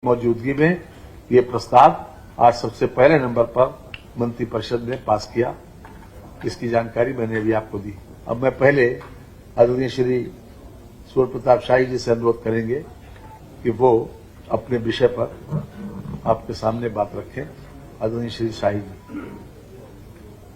मौजूदगी में ये प्रस्ताव आज सबसे पहले नंबर पर मंत्रिपरिषद ने पास किया। इसकी जानकारी मैंने अभी आपको दी। अब मैं पहले आदरणीय श्री सूर्य प्रताप शाही जी से अनुरोध करेंगे कि वो अपने विषय पर आपके सामने बात रखें। आदरणीय श्री शाही जी।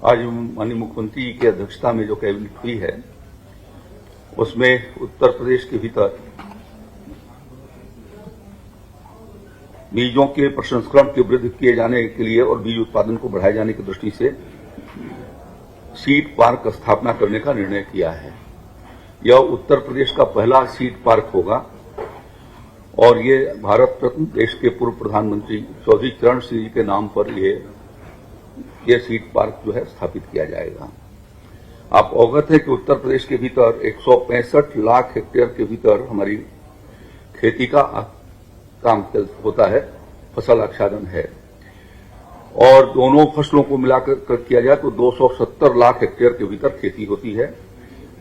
आज माननीय मुख्यमंत्री की अध्यक्षता में जो कैबिनेट हुई है उसमें उत्तर प्रदेश के भीतर बीजों के प्रसंस्करण की वृद्धि किए जाने के लिए और बीज उत्पादन को बढ़ाए जाने की दृष्टि से सीड पार्क स्थापना करने का निर्णय किया है। यह उत्तर प्रदेश का पहला सीड पार्क होगा और ये भारत रत्न देश के पूर्व प्रधानमंत्री चौधरी चरण सिंह जी के नाम पर ये सीड पार्क जो है स्थापित किया जाएगा। आप अवगत हैं कि उत्तर प्रदेश के भीतर 165 लाख हेक्टेयर के भीतर हमारी खेती का काम होता है, फसल आच्छादन है और दोनों फसलों को मिलाकर किया जाए तो 270 लाख हेक्टेयर के भीतर खेती होती है,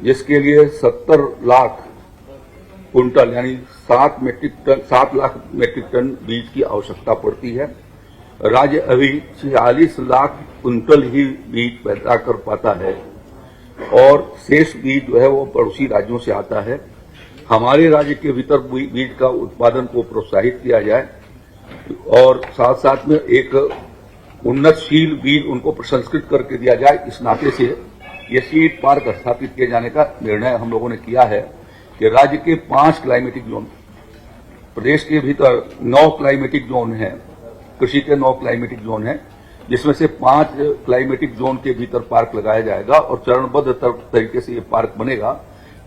जिसके लिए 70 लाख कुंटल यानी 7 लाख मेट्रिक टन बीज की आवश्यकता पड़ती है। राज्य अभी 46 लाख कुंटल ही बीज पैदा कर पाता है और शेष बीज जो है वो पड़ोसी राज्यों से आता है। हमारे राज्य के भीतर बीज का उत्पादन को प्रोत्साहित किया जाए और साथ साथ में एक उन्नतशील बीज उनको प्रसंस्कृत करके दिया जाए। इस नाते से ये सीड पार्क स्थापित किए जाने का निर्णय हम लोगों ने किया है कि राज्य के 5 क्लाइमेटिक जोन, प्रदेश के भीतर 9 क्लाइमेटिक जोन हैं, कृषि के 9 क्लाइमेटिक जोन हैं, जिसमें से 5 क्लाइमेटिक जोन के भीतर पार्क लगाया जाएगा और चरणबद्ध तरीके से ये पार्क बनेगा।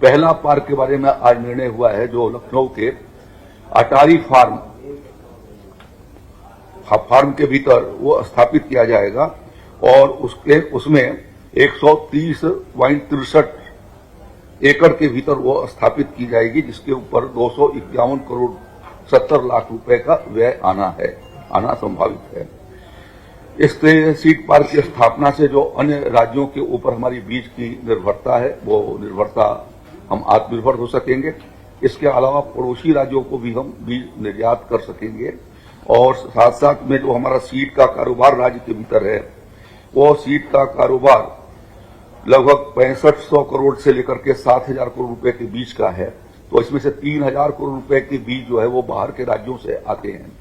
पहला पार्क के बारे में आज निर्णय हुआ है जो लखनऊ के अटारी फार्म के भीतर वो स्थापित किया जाएगा और उसमें 130.63 एकड़ के भीतर वो स्थापित की जाएगी, जिसके ऊपर 251 करोड़ 70 लाख रुपए का व्यय आना संभावित है। इस सीड पार्क की स्थापना से जो अन्य राज्यों के ऊपर हमारी बीज की निर्भरता है वो निर्भरता हम आत्मनिर्भर हो सकेंगे। इसके अलावा पड़ोसी राज्यों को भी हम बीज निर्यात कर सकेंगे और साथ साथ में जो हमारा सीड का कारोबार राज्य के भीतर है वो सीड का कारोबार लगभग 6500 करोड़ से लेकर के 7000 करोड़ रुपए के बीज का है। तो इसमें से 3000 करोड़ रुपए के बीज जो है वो बाहर के राज्यों से आते हैं।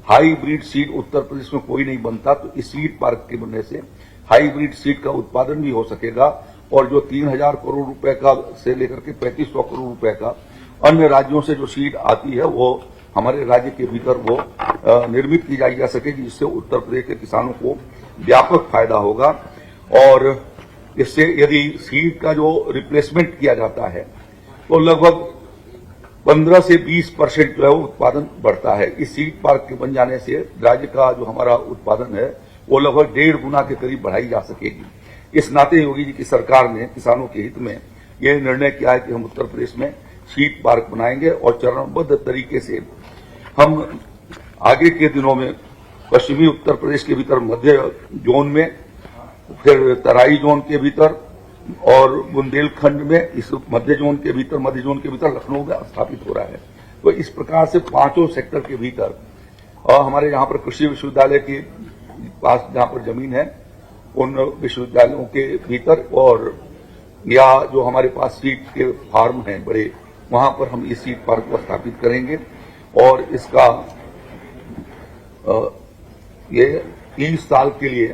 हाईब्रिड सीड उत्तर प्रदेश में कोई नहीं बनता, तो इस सीड पार्क के बनने से हाईब्रिड सीड का उत्पादन भी हो सकेगा और जो 3000 करोड़ रुपए का से लेकर के 3500 करोड़ रुपए का अन्य राज्यों से जो सीड आती है वो हमारे राज्य के भीतर वो निर्मित की जा सकेगी, जिससे उत्तर प्रदेश के किसानों को व्यापक फायदा होगा। और इससे यदि सीड का जो रिप्लेसमेंट किया जाता है तो लगभग 15 से 20% जो है वो उत्पादन बढ़ता है। इस सीड पार्क के बन जाने से राज्य का जो हमारा उत्पादन है वो लगभग 1.5 गुना के करीब बढ़ाई जा सकेगी। इस नाते योगी जी की सरकार ने किसानों के हित में यह निर्णय किया है कि हम उत्तर प्रदेश में सीड पार्क बनाएंगे और चरणबद्ध तरीके से हम आगे के दिनों में पश्चिमी उत्तर प्रदेश के भीतर मध्य जोन में, फिर तराई जोन के भीतर और बुंदेलखंड में, इस मध्य जोन के भीतर लखनऊ में स्थापित हो रहा है। तो इस प्रकार से 5 सेक्टर के भीतर और हमारे यहाँ पर कृषि विश्वविद्यालय के पास जहाँ पर जमीन है उन विश्वविद्यालयों के भीतर और या जो हमारे पास सीड के फार्म हैं बड़े, वहां पर हम इस सीड पार्क को स्थापित करेंगे और इसका ये 30 साल के लिए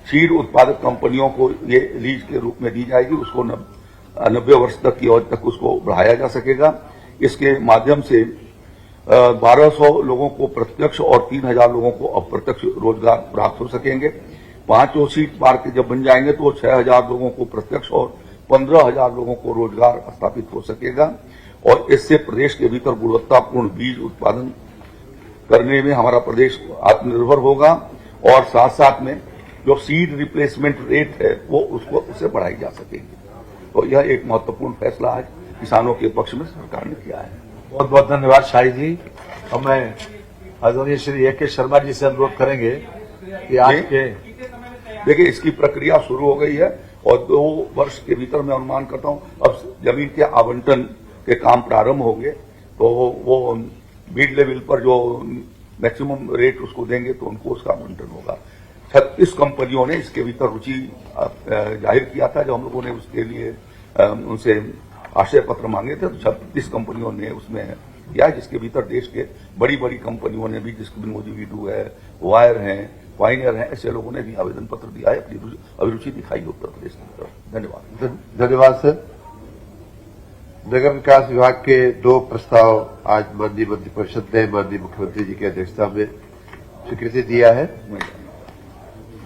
सीड उत्पादक कंपनियों को ये लीज के रूप में दी जाएगी। उसको 90 वर्ष तक की अवधि तक उसको बढ़ाया जा सकेगा। इसके माध्यम से 1200 लोगों को प्रत्यक्ष और 3000 लोगों को अप्रत्यक्ष रोजगार प्राप्त हो सकेंगे। 5 सीड पार्क जब बन जाएंगे तो 6000 लोगों को प्रत्यक्ष और 15000 लोगों को रोजगार स्थापित हो सकेगा और इससे प्रदेश के भीतर गुणवत्तापूर्ण बीज उत्पादन करने में हमारा प्रदेश आत्मनिर्भर होगा और साथ साथ में जो सीड रिप्लेसमेंट रेट है वो उससे बढ़ाई जा सकेगी। तो यह एक महत्वपूर्ण फैसला आज किसानों के पक्ष में सरकार ने किया है। बहुत बहुत धन्यवाद शाही जी। अब मैं आदरणीय श्री ए.के. शर्मा जी से अनुरोध करेंगे कि आज के देखिए इसकी प्रक्रिया शुरू हो गई है और 2 वर्ष के भीतर मैं अनुमान करता हूं अब जमीन के आवंटन के काम प्रारंभ होंगे। तो वो बीड लेवल पर जो मैक्सिमम रेट उसको देंगे तो उनको उसका आवंटन होगा। 36 कंपनियों ने इसके भीतर रुचि जाहिर किया था। जब हम लोगों ने उसके लिए उनसे आशय पत्र मांगे थे तो 36 कंपनियों ने उसमें किया, जिसके भीतर देश के बड़ी बड़ी कंपनियों ने भी, जिसके मोजीवीडू है, वायर है, पाइनियर है, ऐसे लोगों ने भी आवेदन पत्र दिया है, अपनी अभिरुचि दिखाई उत्तर प्रदेश की तरफ। धन्यवाद। धन्यवाद सर। नगर विकास विभाग के 2 प्रस्ताव आज माननीय मंत्रिपरिषद ने माननीय मुख्यमंत्री जी की अध्यक्षता में स्वीकृति दिया है।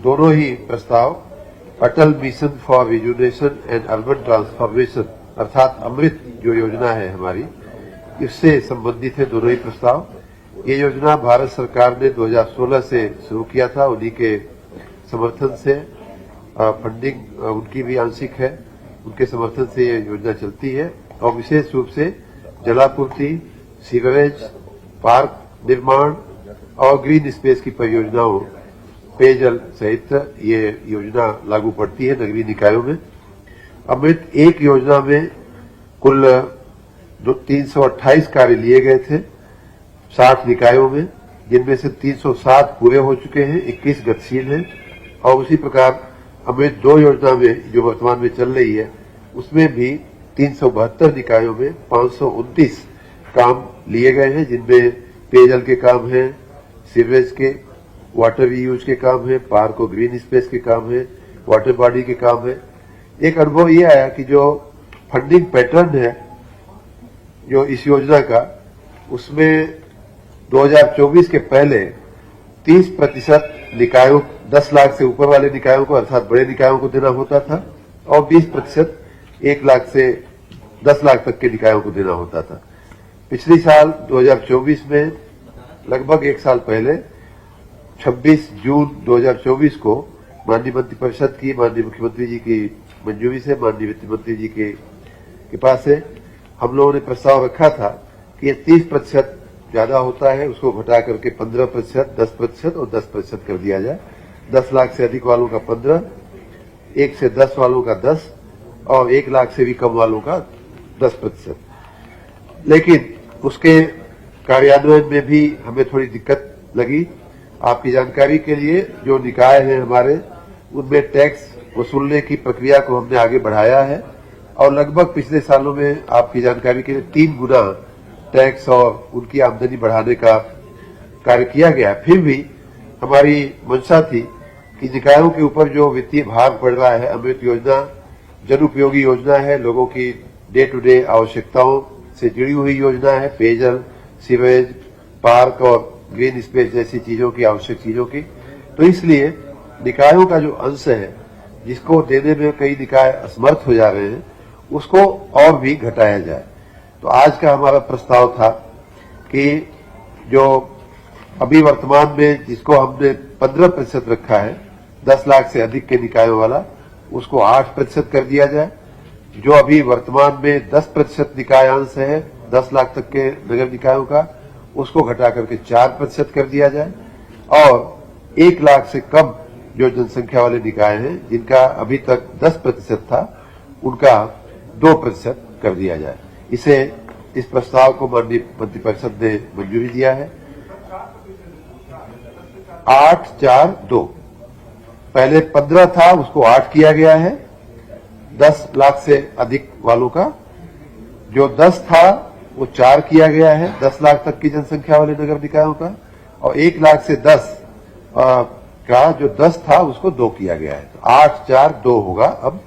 दोनों ही प्रस्ताव Atal mission for rejuvenation and urban transformation अर्थात अमृत जो योजना है हमारी, इससे संबंधित है दोनों ही प्रस्ताव। ये योजना भारत सरकार ने 2016 से शुरू किया था। उन्हीं के समर्थन से फंडिंग उनकी भी आंशिक है, उनके समर्थन से ये योजना चलती है और विशेष रूप से जलापूर्ति, सीवरेज, पार्क निर्माण और ग्रीन स्पेस की परियोजनाओं, पेयजल सहित ये योजना लागू पड़ती है नगरीय निकायों में। अमृत एक योजना में कुल 328 कार्य लिए गए थे 60 निकायों में, जिनमें से 307 पूरे हो चुके हैं, 21 गतिशील हैं। और उसी प्रकार अमृत 2 योजना में जो वर्तमान में चल रही है उसमें भी 372 निकायों में 529 काम लिए गए हैं, जिनमें पेयजल के काम हैं, सीवरेज के, वाटर रीयूज के काम है, पार्क और ग्रीन स्पेस के काम है, वाटर बॉडी के काम है। एक अनुभव ये आया कि जो फंडिंग पैटर्न है जो इस योजना का, उसमें 2024 के पहले 30% निकायों 10 लाख से ऊपर वाले निकायों को अर्थात बड़े निकायों को देना होता था और 20% 1 लाख से 10 लाख तक के निकायों को देना होता था। पिछली साल 2024 में लगभग 1 साल पहले 26 जून 2024 को माननीय मंत्रिपरिषद की माननीय मुख्यमंत्री जी की मंजूरी से, माननीय वित्त मंत्री जी के पास से हम लोगों ने प्रस्ताव रखा था कि ये 30% ज्यादा होता है, उसको घटा करके 15%, 10% और 10% कर दिया जाए। 10 लाख से अधिक वालों का 15, 1 से 10 वालों का 10 और 1 लाख से भी कम वालों का 10%। लेकिन उसके कार्यान्वयन में भी हमें थोड़ी दिक्कत लगी। आपकी जानकारी के लिए जो निकाय हैं हमारे, उनमें टैक्स वसूलने की प्रक्रिया को हमने आगे बढ़ाया है और लगभग पिछले सालों में आपकी जानकारी के लिए 3 गुना टैक्स और उनकी आमदनी बढ़ाने का कार्य किया गया है। फिर भी हमारी मंशा थी कि निकायों के ऊपर जो वित्तीय भार पड़ रहा है, अमृत योजना जनउपयोगी योजना है, लोगों की डे टू डे आवश्यकताओं से जुड़ी हुई योजना है, पेयजल, सीवरेज, पार्क और ग्रीन स्पेस जैसी चीजों की, आवश्यक चीजों की। तो इसलिए निकायों का जो अंश है जिसको देने में कई निकाय असमर्थ हो जा रहे हैं, उसको और भी घटाया जाए। तो आज का हमारा प्रस्ताव था कि जो अभी वर्तमान में जिसको हमने 15% रखा है 10 लाख से अधिक के निकायों वाला, उसको 8% कर दिया जाए। जो अभी वर्तमान में 10% निकायांश है 10 लाख तक के नगर निकायों का, उसको घटा करके 4% कर दिया जाए और 1 लाख से कम जो जनसंख्या वाले निकाय हैं जिनका अभी तक 10% था, उनका 2% कर दिया जाए। इस प्रस्ताव को माननीय मंत्रिपरिषद ने मंजूरी दिया है। 842 पहले 15 था, उसको 8 किया गया है 10 लाख से अधिक वालों का। जो 10 था वो 4 किया गया है 10 लाख तक की जनसंख्या वाले नगर निकायों का, और 1 लाख से 10 का जो 10 था उसको 2 किया गया है। तो 842 होगा। अब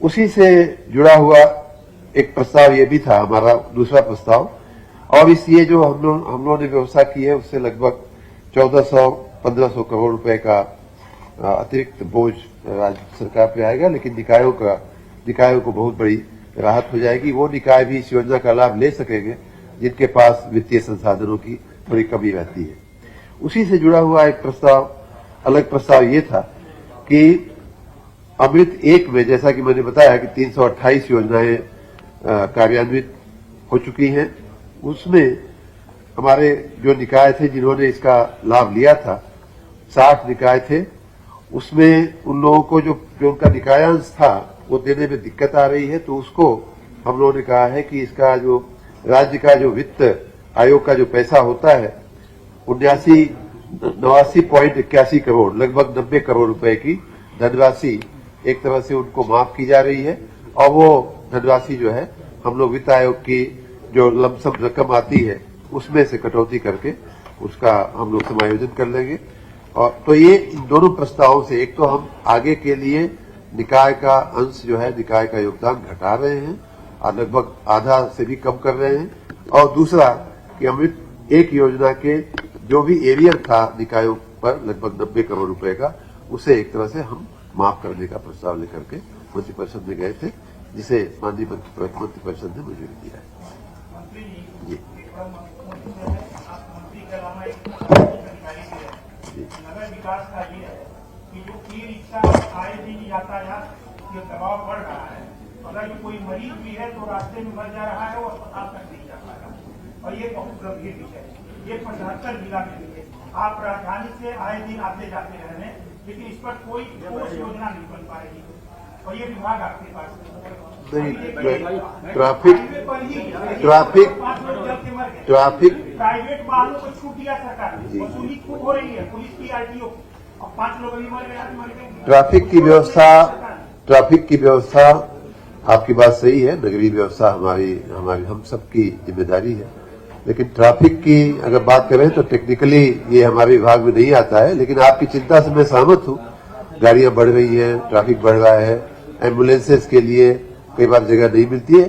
उसी से जुड़ा हुआ एक प्रस्ताव ये भी था हमारा दूसरा प्रस्ताव, और इस ये जो हम लोगों ने व्यवस्था की है उससे लगभग 1400-1500 करोड़ रुपए का अतिरिक्त बोझ राज्य सरकार पे आएगा, लेकिन निकायों को बहुत बड़ी राहत हो जाएगी। वो निकाय भी इस योजना का लाभ ले सकेंगे जिनके पास वित्तीय संसाधनों की थोड़ी कमी रहती है। उसी से जुड़ा हुआ एक अलग प्रस्ताव ये था कि अमृत 1 में, जैसा कि मैंने बताया कि 328 योजनाएं कार्यान्वित हो चुकी हैं, उसमें हमारे जो निकाय थे जिन्होंने इसका लाभ लिया था 60 निकाय थे। उसमें उन लोगों को जो उनका निकायांश था वो देने में दिक्कत आ रही है, तो उसको हम लोगों ने कहा है कि इसका जो राज्य का जो वित्त आयोग का जो पैसा होता है 89.81 करोड़, लगभग 90 करोड़ रुपए की धनराशि एक तरह से उनको माफ की जा रही है। और वो धनराशि जो है हम लोग वित्त आयोग की जो लमसम रकम आती है उसमें से कटौती करके उसका हम लोग समायोजन कर लेंगे। और तो ये इन दोनों प्रस्तावों से एक तो हम आगे के लिए निकाय का अंश जो है, निकाय का योगदान घटा रहे हैं और लगभग आधा से भी कम कर रहे हैं। और दूसरा कि अमृत एक योजना के जो भी एरियर था निकायों पर लगभग 90 करोड़ रुपए का, उसे एक तरह से हम माफ करने का प्रस्ताव लेकर के मंत्रिपरिषद में गए थे, जिसे माननीय मंत्रिपरिषद ने मंजूरी दिया है। जी नगर विकास का ये है कि जो ई रिक्शा आए दिन यातायात ये दबाव बढ़ रहा है। अगर कोई मरीज भी है तो रास्ते में मर जा रहा है, वो अस्पताल तक नहीं जा पा रहा, और ये बहुत गंभीर विषय है। ये 75 जिला के लिए आप राजधानी से आए दिन आते जाते रहने, लेकिन इस पर कोई ठोस योजना नहीं बन पाएगी। और ये विभाग आपके पास नहीं, ट्रैफिक प्राइवेट वाहनों को छूट दिया सरकार ने, वसूली खूब हो रही है पुलिस की, आरटीओ की, और 5 लोग अभी मर गए, मर गए। ट्रैफिक की व्यवस्था आपकी बात सही है, नगरीय व्यवस्था हमारी हम सबकी जिम्मेदारी है। लेकिन ट्रैफिक की अगर बात करें तो टेक्निकली ये हमारे विभाग में नहीं आता है, लेकिन आपकी चिंता से मैं सहमत हूं। गाड़ियां बढ़ रही हैं, ट्रैफिक बढ़ रहा है, एम्बुलेंसेस के लिए कई बार जगह नहीं मिलती है।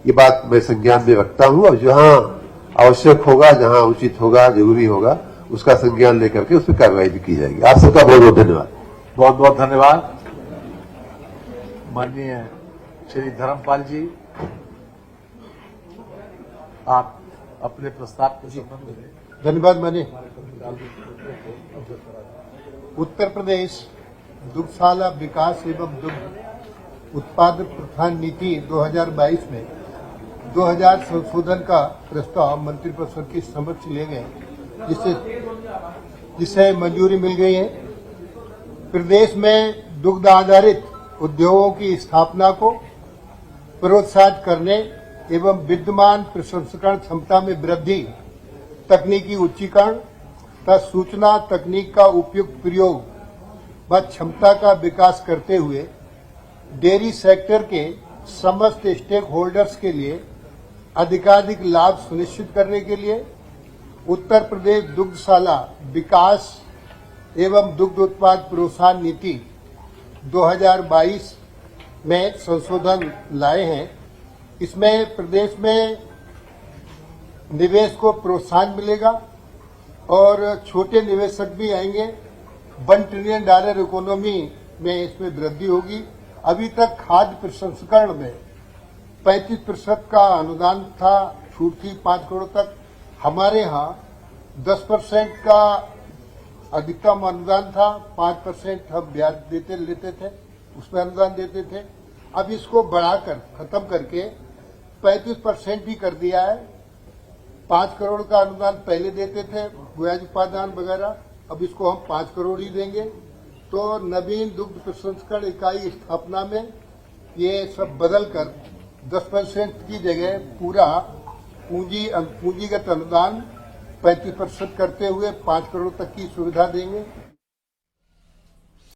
ये बात मैं संज्ञान में रखता हूं और जहां आवश्यक होगा, जहां उचित होगा, जरूरी होगा, उसका संज्ञान लेकर के उस पर कार्रवाई भी की जाएगी। आप सबका बहुत बहुत धन्यवाद। बहुत बहुत धन्यवाद। माननीय श्री धर्मपाल जी, आप अपने प्रस्ताव के संबंध में। धन्यवाद। मैंने उत्तर प्रदेश दुग्धशाला विकास एवं दुग्ध उत्पादक प्रोत्साहन नीति 2022 में 2000 संशोधन का प्रस्ताव मंत्रिपरिषद के समक्ष ले गए, जिसे मंजूरी मिल गई है। प्रदेश में दुग्ध आधारित उद्योगों की स्थापना को प्रोत्साहित करने एवं विद्यमान प्रसंस्करण क्षमता में वृद्धि, तकनीकी उच्चीकरण तथा सूचना तकनीक का उपयुक्त प्रयोग व क्षमता का विकास करते हुए डेयरी सेक्टर के समस्त स्टेक होल्डर्स के लिए अधिकाधिक लाभ सुनिश्चित करने के लिए उत्तर प्रदेश दुग्धशाला विकास एवं दुग्ध उत्पाद प्रोत्साहन नीति 2022 में संशोधन लाए हैं। इसमें प्रदेश में निवेश को प्रोत्साहन मिलेगा और छोटे निवेशक भी आएंगे। $1 ट्रिलियन इकोनॉमी में इसमें वृद्धि होगी। अभी तक खाद्य प्रसंस्करण में 35% का अनुदान था, छूट थी 5 करोड़ तक। हमारे यहाँ 10% का अधिकतम अनुदान था, 5% हम ब्याज लेते थे, उसमें अनुदान देते थे। अब इसको बढ़ाकर खत्म करके 35% भी कर दिया है। 5 करोड़ का अनुदान पहले देते थे, ब्याज उपादान वगैरह, अब इसको हम 5 करोड़ ही देंगे। तो नवीन दुग्ध प्रसंस्करण इकाई स्थापना में ये सब बदलकर 10% की जगह पूरा पूंजीगत अनुदान 35% करते हुए 5 करोड़ तक की सुविधा देंगे।